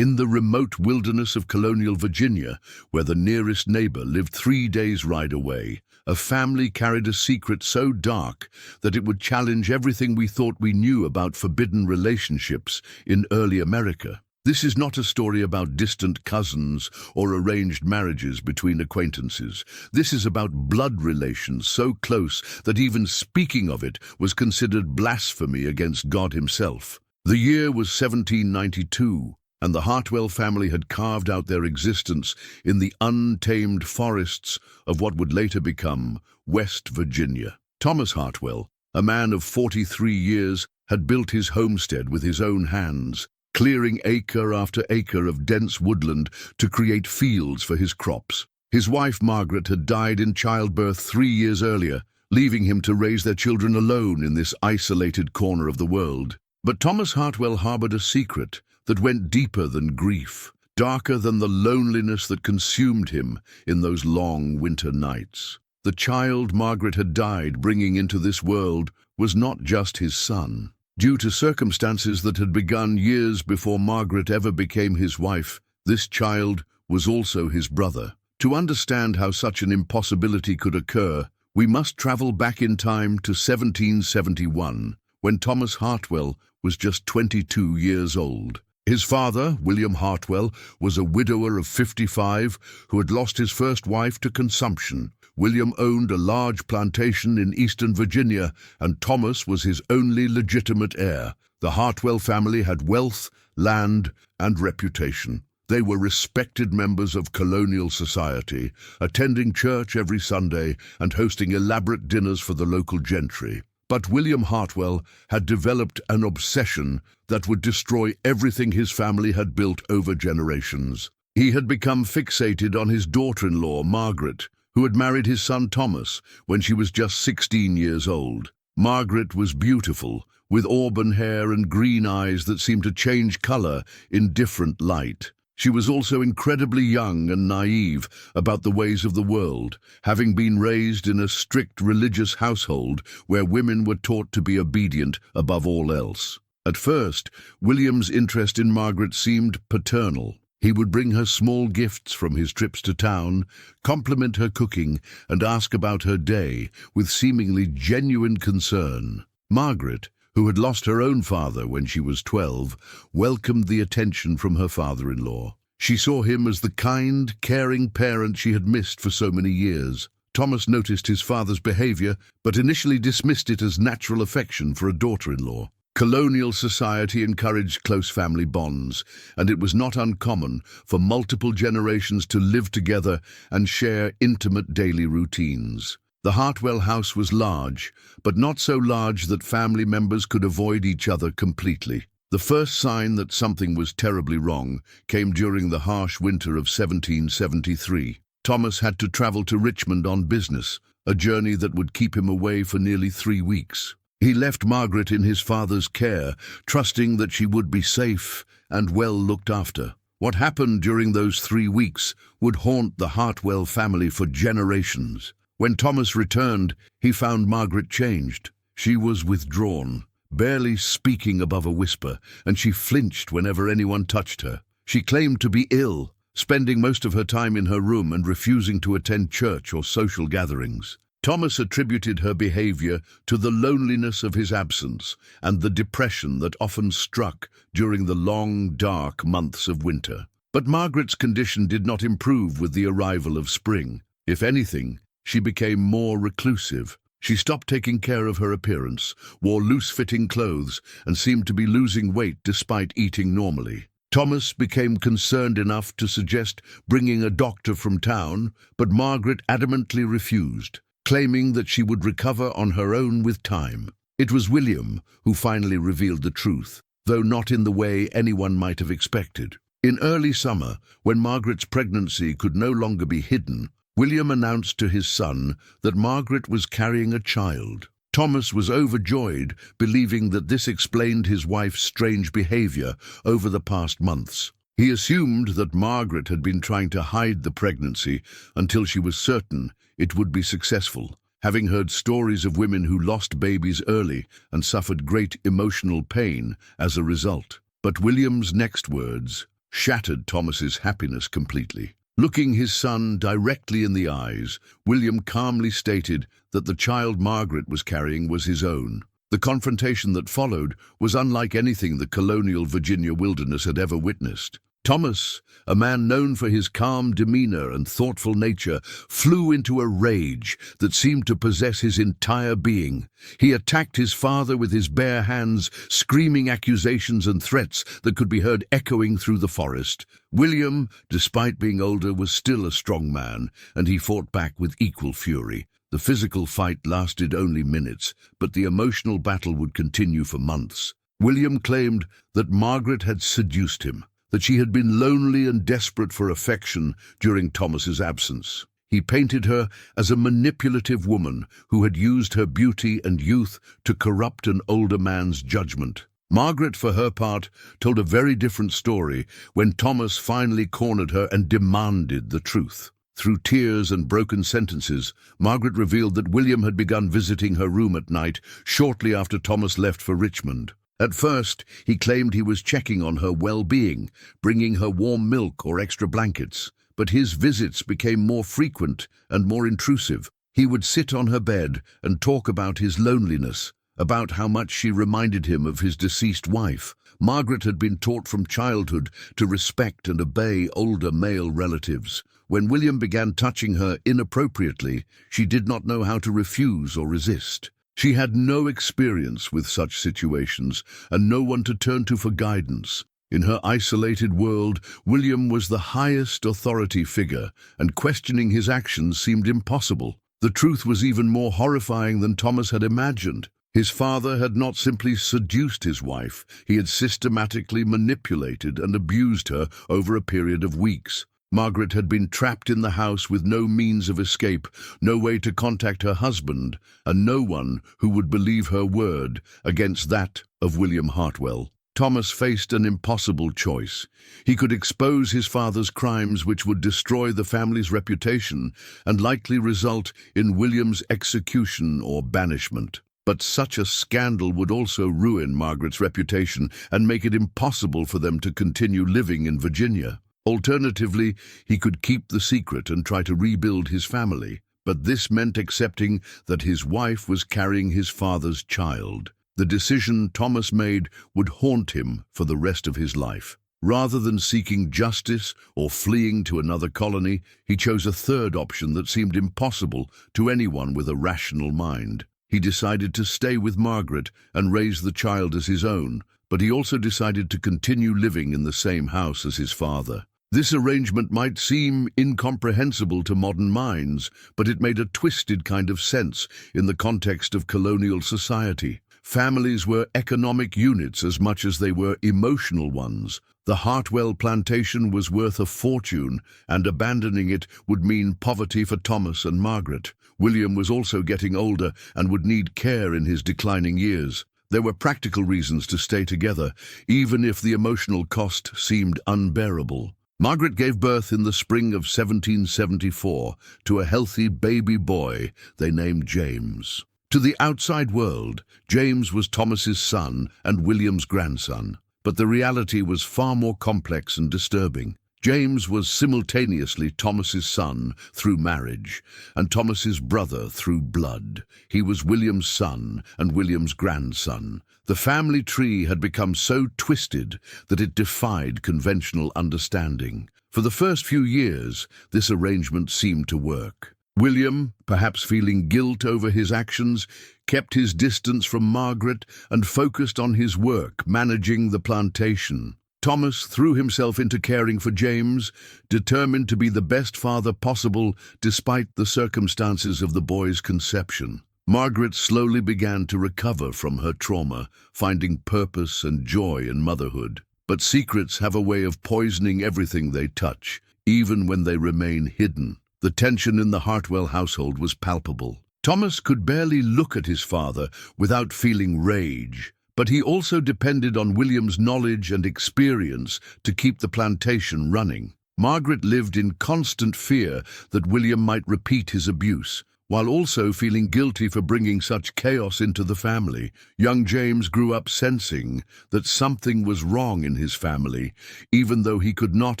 In the remote wilderness of colonial Virginia, where the nearest neighbor lived 3 days' ride away, a family carried a secret so dark that it would challenge everything we thought we knew about forbidden relationships in early America. This is not a story about distant cousins or arranged marriages between acquaintances. This is about blood relations so close that even speaking of it was considered blasphemy against God himself. The year was 1792. And the Hartwell family had carved out their existence in the untamed forests of what would later become West Virginia. Thomas Hartwell, a man of 43 years, had built his homestead with his own hands, clearing acre after acre of dense woodland to create fields for his crops. His wife Margaret had died in childbirth 3 years earlier, leaving him to raise their children alone in this isolated corner of the world. But Thomas Hartwell harbored a secret that went deeper than grief, darker than the loneliness that consumed him in those long winter nights. The child Margaret had died bringing into this world was not just his son. Due to circumstances that had begun years before Margaret ever became his wife, this child was also his brother. To understand how such an impossibility could occur, we must travel back in time to 1771, when Thomas Hartwell was just 22 years old. His father, William Hartwell, was a widower of 55 who had lost his first wife to consumption. William owned a large plantation in eastern Virginia, and Thomas was his only legitimate heir. The Hartwell family had wealth, land, and reputation. They were respected members of colonial society, attending church every Sunday and hosting elaborate dinners for the local gentry. But William Hartwell had developed an obsession that would destroy everything his family had built over generations. He had become fixated on his daughter-in-law, Margaret, who had married his son Thomas when she was just 16 years old. Margaret was beautiful, with auburn hair and green eyes that seemed to change color in different light. She was also incredibly young and naive about the ways of the world, having been raised in a strict religious household where women were taught to be obedient above all else. At first, William's interest in Margaret seemed paternal. He would bring her small gifts from his trips to town, compliment her cooking, and ask about her day with seemingly genuine concern. Margaret, who had lost her own father when she was 12, welcomed the attention from her father-in-law. She saw him as the kind, caring parent she had missed for so many years. Thomas noticed his father's behavior, but initially dismissed it as natural affection for a daughter-in-law. Colonial society encouraged close family bonds, and it was not uncommon for multiple generations to live together and share intimate daily routines. The Hartwell house was large, but not so large that family members could avoid each other completely. The first sign that something was terribly wrong came during the harsh winter of 1773. Thomas had to travel to Richmond on business, a journey that would keep him away for nearly 3 weeks. He left Margaret in his father's care, trusting that she would be safe and well looked after. What happened during those 3 weeks would haunt the Hartwell family for generations. When Thomas returned, he found Margaret changed. She was withdrawn, barely speaking above a whisper, and she flinched whenever anyone touched her. She claimed to be ill, spending most of her time in her room and refusing to attend church or social gatherings. Thomas attributed her behavior to the loneliness of his absence and the depression that often struck during the long, dark months of winter. But Margaret's condition did not improve with the arrival of spring. If anything, she became more reclusive. She stopped taking care of her appearance, wore loose-fitting clothes, and seemed to be losing weight despite eating normally. Thomas became concerned enough to suggest bringing a doctor from town, but Margaret adamantly refused, claiming that she would recover on her own with time. It was William who finally revealed the truth, though not in the way anyone might have expected. In early summer, when Margaret's pregnancy could no longer be hidden, William announced to his son that Margaret was carrying a child. Thomas was overjoyed, believing that this explained his wife's strange behavior over the past months. He assumed that Margaret had been trying to hide the pregnancy until she was certain it would be successful, having heard stories of women who lost babies early and suffered great emotional pain as a result. But William's next words shattered Thomas's happiness completely. Looking his son directly in the eyes, William calmly stated that the child Margaret was carrying was his own. The confrontation that followed was unlike anything the colonial Virginia wilderness had ever witnessed. Thomas, a man known for his calm demeanor and thoughtful nature, flew into a rage that seemed to possess his entire being. He attacked his father with his bare hands, screaming accusations and threats that could be heard echoing through the forest. William, despite being older, was still a strong man, and he fought back with equal fury. The physical fight lasted only minutes, but the emotional battle would continue for months. William claimed that Margaret had seduced him, that she had been lonely and desperate for affection during Thomas's absence. He painted her as a manipulative woman who had used her beauty and youth to corrupt an older man's judgment. Margaret, for her part, told a very different story when Thomas finally cornered her and demanded the truth. Through tears and broken sentences, Margaret revealed that William had begun visiting her room at night shortly after Thomas left for Richmond. At first, he claimed he was checking on her well-being, bringing her warm milk or extra blankets. But his visits became more frequent and more intrusive. He would sit on her bed and talk about his loneliness, about how much she reminded him of his deceased wife. Margaret had been taught from childhood to respect and obey older male relatives. When William began touching her inappropriately, she did not know how to refuse or resist. She had no experience with such situations and no one to turn to for guidance. In her isolated world, William was the highest authority figure, and questioning his actions seemed impossible. The truth was even more horrifying than Thomas had imagined. His father had not simply seduced his wife, he had systematically manipulated and abused her over a period of weeks. Margaret had been trapped in the house with no means of escape, no way to contact her husband, and no one who would believe her word against that of William Hartwell. Thomas faced an impossible choice. He could expose his father's crimes, which would destroy the family's reputation and likely result in William's execution or banishment. But such a scandal would also ruin Margaret's reputation and make it impossible for them to continue living in Virginia. Alternatively, he could keep the secret and try to rebuild his family. But this meant accepting that his wife was carrying his father's child. The decision Thomas made would haunt him for the rest of his life. Rather than seeking justice or fleeing to another colony, he chose a third option that seemed impossible to anyone with a rational mind. He decided to stay with Margaret and raise the child as his own, but he also decided to continue living in the same house as his father. This arrangement might seem incomprehensible to modern minds, but it made a twisted kind of sense in the context of colonial society. Families were economic units as much as they were emotional ones. The Hartwell plantation was worth a fortune, and abandoning it would mean poverty for Thomas and Margaret. William was also getting older and would need care in his declining years. There were practical reasons to stay together, even if the emotional cost seemed unbearable. Margaret gave birth in the spring of 1774 to a healthy baby boy they named James. To the outside world, James was Thomas's son and William's grandson, but the reality was far more complex and disturbing. James was simultaneously Thomas's son through marriage and Thomas's brother through blood. He was William's son and William's grandson. The family tree had become so twisted that it defied conventional understanding. For the first few years, this arrangement seemed to work. William, perhaps feeling guilt over his actions, kept his distance from Margaret and focused on his work managing the plantation. Thomas threw himself into caring for James, determined to be the best father possible despite the circumstances of the boy's conception. Margaret slowly began to recover from her trauma, finding purpose and joy in motherhood. But secrets have a way of poisoning everything they touch, even when they remain hidden. The tension in the Hartwell household was palpable. Thomas could barely look at his father without feeling rage, but he also depended on William's knowledge and experience to keep the plantation running. Margaret lived in constant fear that William might repeat his abuse. While also feeling guilty for bringing such chaos into the family, young James grew up sensing that something was wrong in his family, even though he could not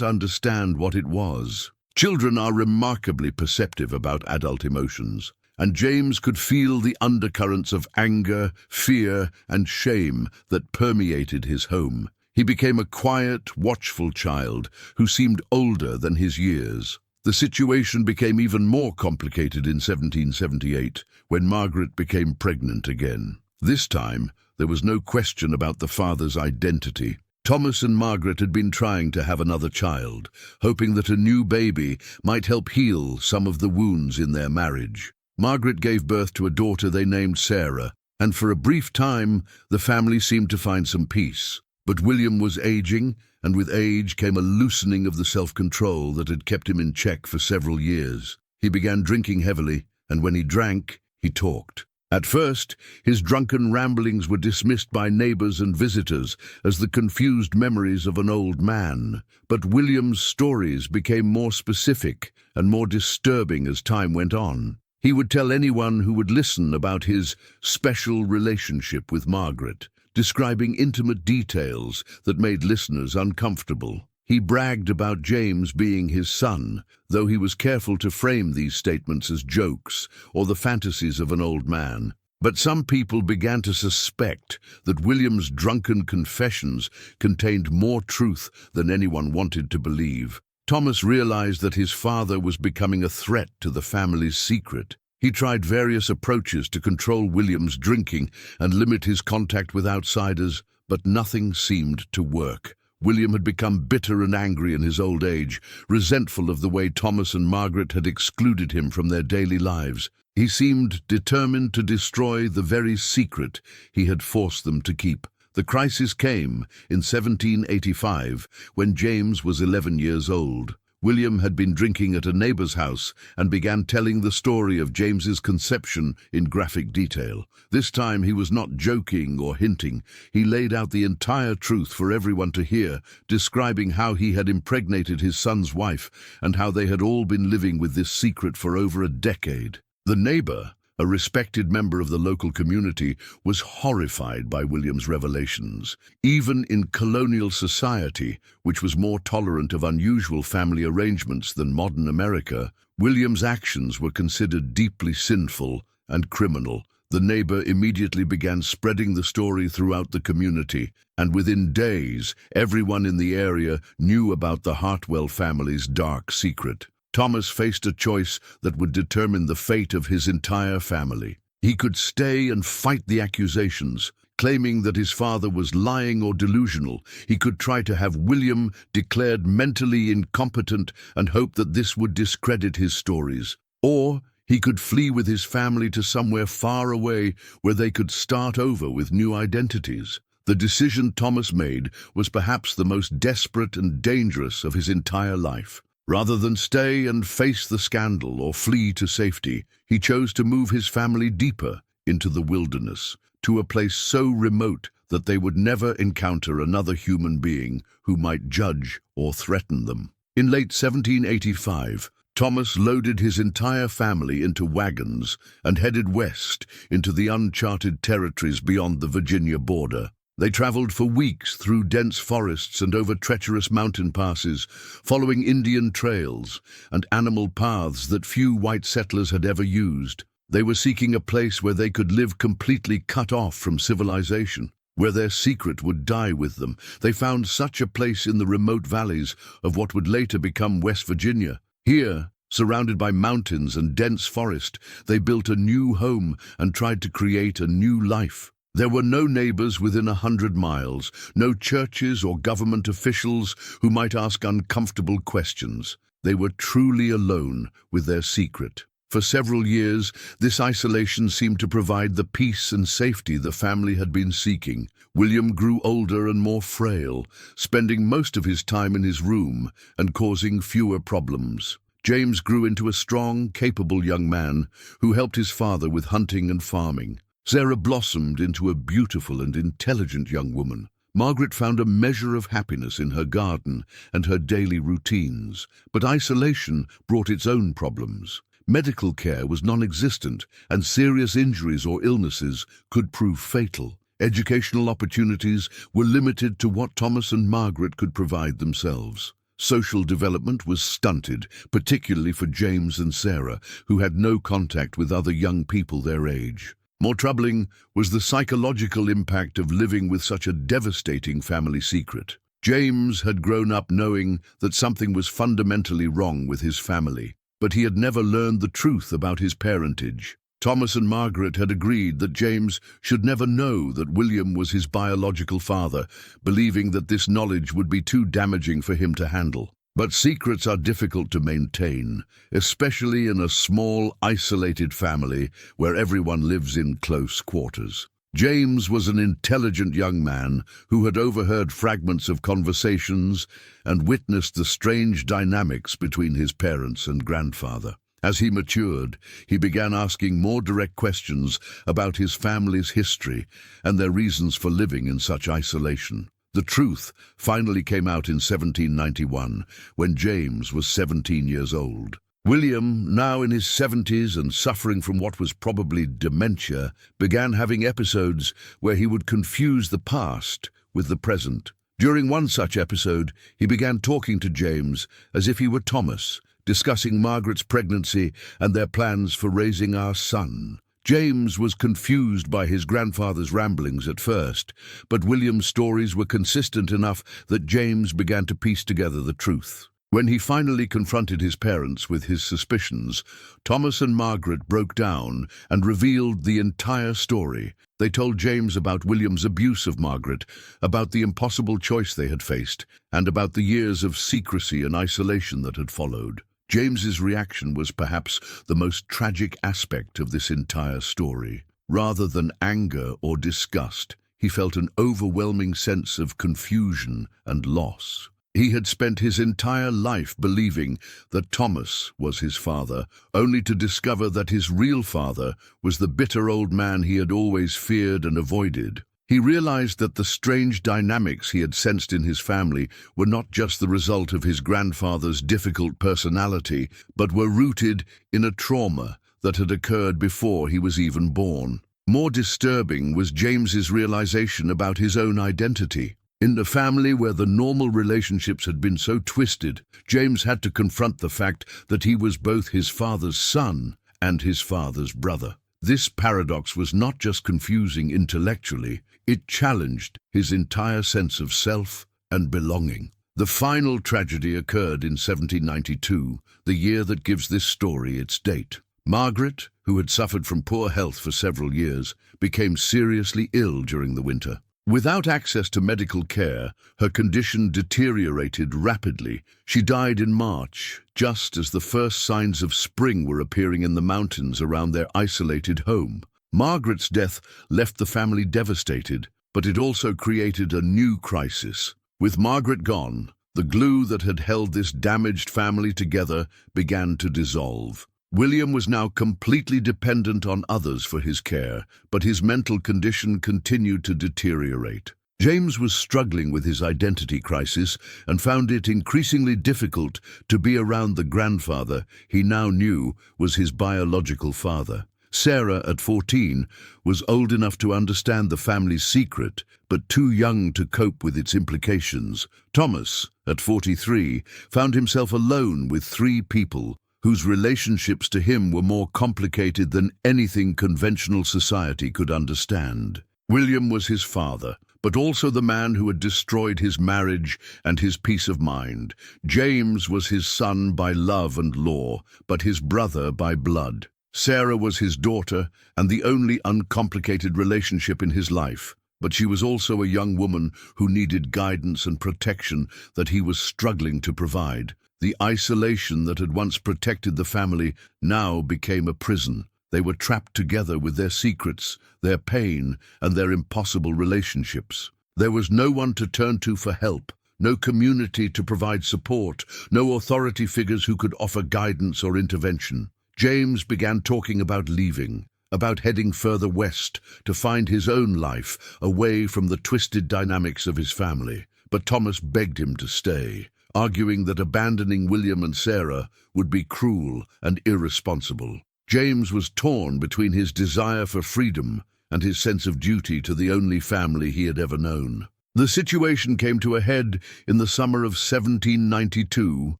understand what it was. Children are remarkably perceptive about adult emotions, and James could feel the undercurrents of anger, fear, and shame that permeated his home. He became a quiet, watchful child who seemed older than his years. The situation became even more complicated in 1778, when Margaret became pregnant again. This time, there was no question about the father's identity. Thomas and Margaret had been trying to have another child, hoping that a new baby might help heal some of the wounds in their marriage. Margaret gave birth to a daughter they named Sarah, and for a brief time, the family seemed to find some peace. But William was aging, and with age came a loosening of the self-control that had kept him in check for several years. He began drinking heavily, and when he drank, he talked. At first, his drunken ramblings were dismissed by neighbors and visitors as the confused memories of an old man. But William's stories became more specific and more disturbing as time went on. He would tell anyone who would listen about his special relationship with Margaret, describing intimate details that made listeners uncomfortable. He bragged about James being his son, though he was careful to frame these statements as jokes or the fantasies of an old man. But some people began to suspect that William's drunken confessions contained more truth than anyone wanted to believe. Thomas realized that his father was becoming a threat to the family's secret. He tried various approaches to control William's drinking and limit his contact with outsiders, but nothing seemed to work. William had become bitter and angry in his old age, resentful of the way Thomas and Margaret had excluded him from their daily lives. He seemed determined to destroy the very secret he had forced them to keep. The crisis came in 1785, when James was 11 years old. William had been drinking at a neighbor's house and began telling the story of James's conception in graphic detail. This time he was not joking or hinting. He laid out the entire truth for everyone to hear, describing how he had impregnated his son's wife and how they had all been living with this secret for over a decade. The neighbor, a respected member of the local community, was horrified by William's revelations. Even in colonial society, which was more tolerant of unusual family arrangements than modern America, William's actions were considered deeply sinful and criminal. The neighbor immediately began spreading the story throughout the community, and within days, everyone in the area knew about the Hartwell family's dark secret. Thomas faced a choice that would determine the fate of his entire family. He could stay and fight the accusations, claiming that his father was lying or delusional. He could try to have William declared mentally incompetent and hope that this would discredit his stories. Or he could flee with his family to somewhere far away where they could start over with new identities. The decision Thomas made was perhaps the most desperate and dangerous of his entire life. Rather than stay and face the scandal or flee to safety, he chose to move his family deeper into the wilderness, to a place so remote that they would never encounter another human being who might judge or threaten them. In late 1785, Thomas loaded his entire family into wagons and headed west into the uncharted territories beyond the Virginia border. They traveled for weeks through dense forests and over treacherous mountain passes, following Indian trails and animal paths that few white settlers had ever used. They were seeking a place where they could live completely cut off from civilization, where their secret would die with them. They found such a place in the remote valleys of what would later become West Virginia. Here, surrounded by mountains and dense forest, they built a new home and tried to create a new life. There were no neighbors within 100 miles, no churches or government officials who might ask uncomfortable questions. They were truly alone with their secret. For several years, this isolation seemed to provide the peace and safety the family had been seeking. William grew older and more frail, spending most of his time in his room and causing fewer problems. James grew into a strong, capable young man who helped his father with hunting and farming. Sarah blossomed into a beautiful and intelligent young woman. Margaret found a measure of happiness in her garden and her daily routines, but isolation brought its own problems. Medical care was non-existent, and serious injuries or illnesses could prove fatal. Educational opportunities were limited to what Thomas and Margaret could provide themselves. Social development was stunted, particularly for James and Sarah, who had no contact with other young people their age. More troubling was the psychological impact of living with such a devastating family secret. James had grown up knowing that something was fundamentally wrong with his family, but he had never learned the truth about his parentage. Thomas and Margaret had agreed that James should never know that William was his biological father, believing that this knowledge would be too damaging for him to handle. But secrets are difficult to maintain, especially in a small, isolated family where everyone lives in close quarters. James was an intelligent young man who had overheard fragments of conversations and witnessed the strange dynamics between his parents and grandfather. As he matured, he began asking more direct questions about his family's history and their reasons for living in such isolation. The truth finally came out in 1791, when James was 17 years old. William, now in his 70s and suffering from what was probably dementia, began having episodes where he would confuse the past with the present. During one such episode, he began talking to James as if he were Thomas, discussing Margaret's pregnancy and their plans for raising our son. James was confused by his grandfather's ramblings at first, but William's stories were consistent enough that James began to piece together the truth. When he finally confronted his parents with his suspicions, Thomas and Margaret broke down and revealed the entire story. They told James about William's abuse of Margaret, about the impossible choice they had faced, and about the years of secrecy and isolation that had followed. James's reaction was perhaps the most tragic aspect of this entire story. Rather than anger or disgust, he felt an overwhelming sense of confusion and loss. He had spent his entire life believing that Thomas was his father, only to discover that his real father was the bitter old man he had always feared and avoided. He realized that the strange dynamics he had sensed in his family were not just the result of his grandfather's difficult personality, but were rooted in a trauma that had occurred before he was even born. More disturbing was James's realization about his own identity. In the family where the normal relationships had been so twisted, James had to confront the fact that he was both his father's son and his father's brother. This paradox was not just confusing intellectually, it challenged his entire sense of self and belonging. The final tragedy occurred in 1792, the year that gives this story its date. Margaret, who had suffered from poor health for several years, became seriously ill during the winter. Without access to medical care, her condition deteriorated rapidly. She died in March, just as the first signs of spring were appearing in the mountains around their isolated home. Margaret's death left the family devastated, but it also created a new crisis. With Margaret gone, the glue that had held this damaged family together began to dissolve. William was now completely dependent on others for his care, but his mental condition continued to deteriorate. James was struggling with his identity crisis and found it increasingly difficult to be around the grandfather he now knew was his biological father. Sarah, at 14, was old enough to understand the family's secret, but too young to cope with its implications. Thomas, at 43, found himself alone with 3 people whose relationships to him were more complicated than anything conventional society could understand. William was his father, but also the man who had destroyed his marriage and his peace of mind. James was his son by love and law, but his brother by blood. Sarah was his daughter and the only uncomplicated relationship in his life, but she was also a young woman who needed guidance and protection that he was struggling to provide. The isolation that had once protected the family now became a prison. They were trapped together with their secrets, their pain, and their impossible relationships. There was no one to turn to for help, no community to provide support, no authority figures who could offer guidance or intervention. James began talking about leaving, about heading further west to find his own life away from the twisted dynamics of his family. But Thomas begged him to stay. arguing that abandoning William and Sarah would be cruel and irresponsible. James was torn between his desire for freedom and his sense of duty to the only family he had ever known. The situation came to a head in the summer of 1792.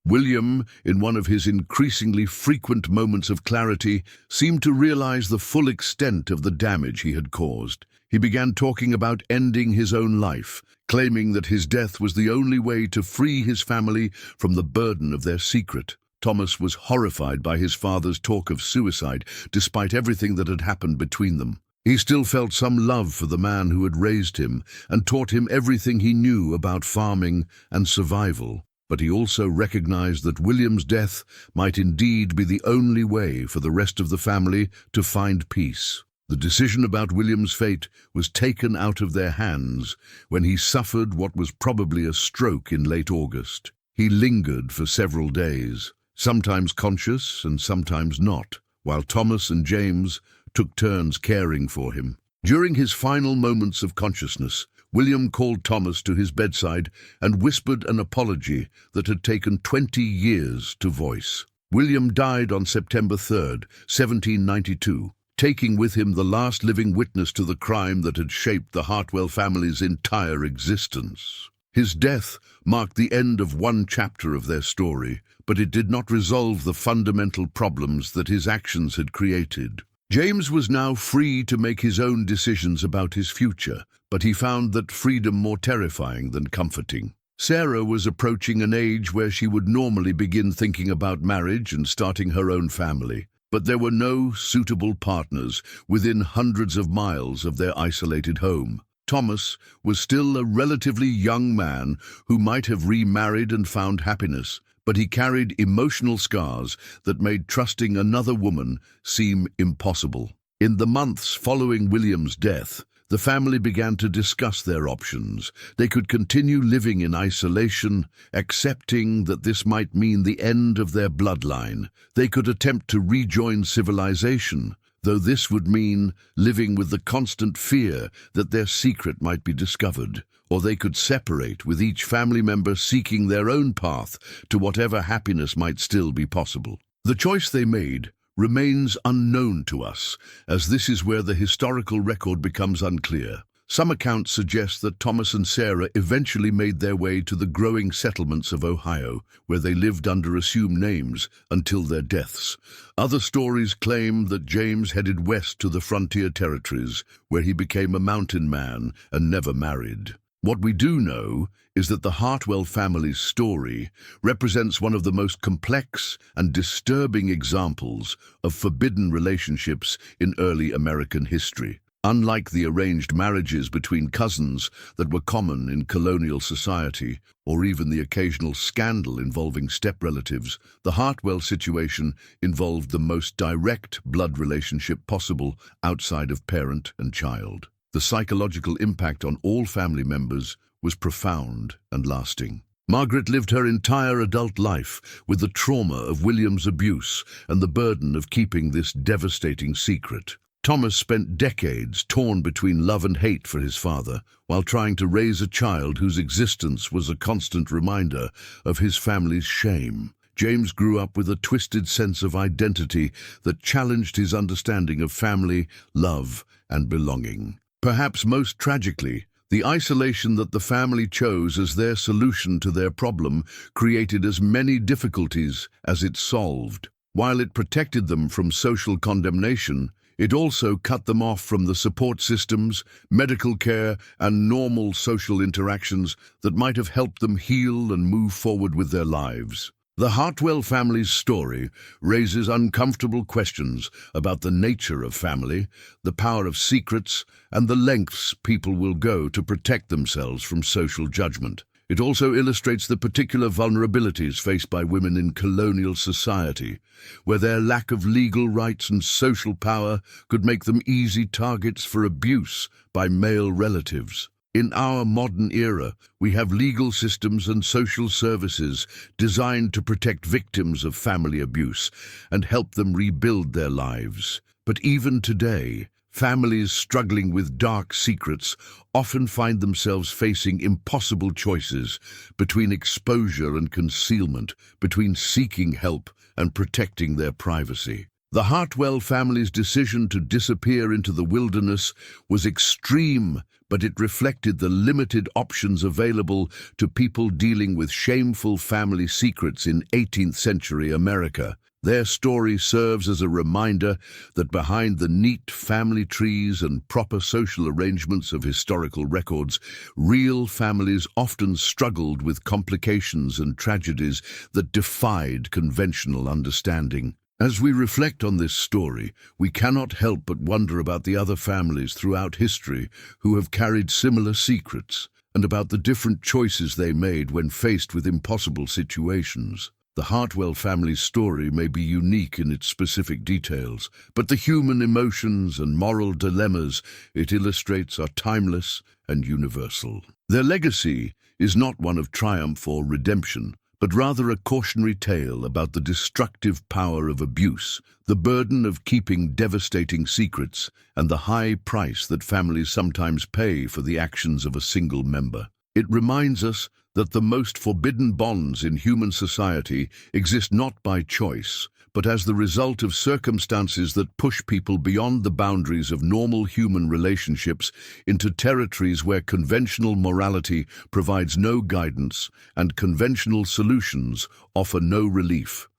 William, in one of his increasingly frequent moments of clarity, seemed to realize the full extent of the damage he had caused. He began talking about ending his own life, claiming that his death was the only way to free his family from the burden of their secret. Thomas was horrified by his father's talk of suicide, despite everything that had happened between them. He still felt some love for the man who had raised him and taught him everything he knew about farming and survival. But he also recognized that William's death might indeed be the only way for the rest of the family to find peace. The decision about William's fate was taken out of their hands when he suffered what was probably a stroke in late August. He lingered for several days, sometimes conscious and sometimes not, while Thomas and James took turns caring for him. During his final moments of consciousness, William called Thomas to his bedside and whispered an apology that had taken 20 years to voice. William died on September 3rd, 1792, taking with him the last living witness to the crime that had shaped the Hartwell family's entire existence. His death marked the end of one chapter of their story, but it did not resolve the fundamental problems that his actions had created. James was now free to make his own decisions about his future, but he found that freedom more terrifying than comforting. Sarah was approaching an age where she would normally begin thinking about marriage and starting her own family, but there were no suitable partners within hundreds of miles of their isolated home. Thomas was still a relatively young man who might have remarried and found happiness, but he carried emotional scars that made trusting another woman seem impossible. In the months following William's death, the family began to discuss their options. They could continue living in isolation, accepting that this might mean the end of their bloodline. They could attempt to rejoin civilization, though this would mean living with the constant fear that their secret might be discovered. Or they could separate, with each family member seeking their own path to whatever happiness might still be possible. The choice they made remains unknown to us, as this is where the historical record becomes unclear. Some accounts suggest that Thomas and Sarah eventually made their way to the growing settlements of Ohio, where they lived under assumed names until their deaths. Other stories claim that James headed west to the frontier territories, where he became a mountain man and never married. What we do know is that the Hartwell family's story represents one of the most complex and disturbing examples of forbidden relationships in early American history. Unlike the arranged marriages between cousins that were common in colonial society, or even the occasional scandal involving step-relatives, the Hartwell situation involved the most direct blood relationship possible outside of parent and child. The psychological impact on all family members was profound and lasting. Margaret lived her entire adult life with the trauma of William's abuse and the burden of keeping this devastating secret. Thomas spent decades torn between love and hate for his father, while trying to raise a child whose existence was a constant reminder of his family's shame. James grew up with a twisted sense of identity that challenged his understanding of family, love, and belonging. Perhaps most tragically, the isolation that the family chose as their solution to their problem created as many difficulties as it solved. While it protected them from social condemnation, it also cut them off from the support systems, medical care, and normal social interactions that might have helped them heal and move forward with their lives. The Hartwell family's story raises uncomfortable questions about the nature of family, the power of secrets, and the lengths people will go to protect themselves from social judgment. It also illustrates the particular vulnerabilities faced by women in colonial society, where their lack of legal rights and social power could make them easy targets for abuse by male relatives. In our modern era, we have legal systems and social services designed to protect victims of family abuse and help them rebuild their lives. But even today, Families struggling with dark secrets often find themselves facing impossible choices between exposure and concealment, between seeking help and protecting their privacy. The Hartwell family's decision to disappear into the wilderness was extreme, but it reflected the limited options available to people dealing with shameful family secrets in 18th century America. Their story serves as a reminder that behind the neat family trees and proper social arrangements of historical records, real families often struggled with complications and tragedies that defied conventional understanding. As we reflect on this story, we cannot help but wonder about the other families throughout history who have carried similar secrets, and about the different choices they made when faced with impossible situations. The Hartwell family's story may be unique in its specific details, but the human emotions and moral dilemmas it illustrates are timeless and universal. Their legacy is not one of triumph or redemption, but rather a cautionary tale about the destructive power of abuse, the burden of keeping devastating secrets, and the high price that families sometimes pay for the actions of a single member. It reminds us that the most forbidden bonds in human society exist not by choice, but as the result of circumstances that push people beyond the boundaries of normal human relationships into territories where conventional morality provides no guidance and conventional solutions offer no relief.